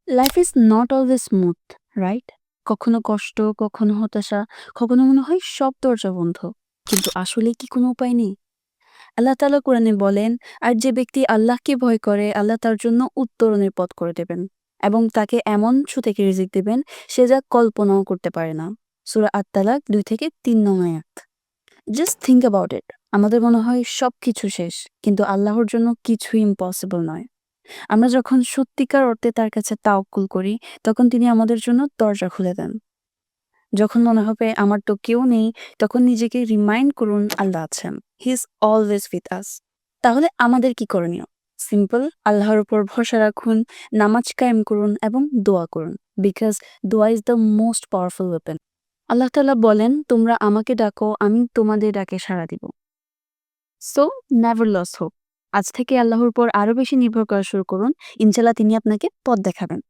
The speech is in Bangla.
Life is not always smooth, right? কখনো কষ্ট, কখনো হতাশা, কখনো মনে হয় সব দরজা বন্ধ। কিন্তু আসলে কি কোনো উপায় নেই? আল্লাহ তাআলা কোরআনে বলেন, আর যে ব্যক্তি আল্লাহকে ভয় করে, আল্লাহ তার জন্য উত্তরণের পথ করে দেবেন এবং তাকে এমন উৎস থেকে রিজিক দেবেন সে যা কল্পনাও করতে পারে না। সূরা আত-তালাক ২ থেকে ৩ নং আয়াত। Just think about it. আমাদের মনে হয় সবকিছু শেষ, কিন্তু আল্লাহর জন্য কিছুই ইম্পসিবল নয়। আমরা যখন সত্যিকার অর্থে তার কাছে তাওয়াক্কুল করি, তখন তিনি আমাদের জন্য দরজা খুলে দেন। যখন মনে হবে আমার তো কেউ নেই, তখন নিজেকে রিমাইন্ড করুন আল্লাহ আছেন। He is always with us. তাহলে আমাদের কি করণীয়? সিম্পল, আল্লাহর উপর ভরসা রাখুন, নামাজ কায়েম করুন এবং দোয়া করুন। বিকজ দোয়া is the most powerful weapon. আল্লাহ তাআলা বলেন, তোমরা আমাকে ডাকো, আমি তোমাদের ডাকে সাড়া দিব। So never lose hope. আজ থেকে আল্লাহর উপর আরো বেশি নির্ভর করা শুরু করুন। ইনশাআল্লাহ তিনি আপনাকে পথ দেখাবেন।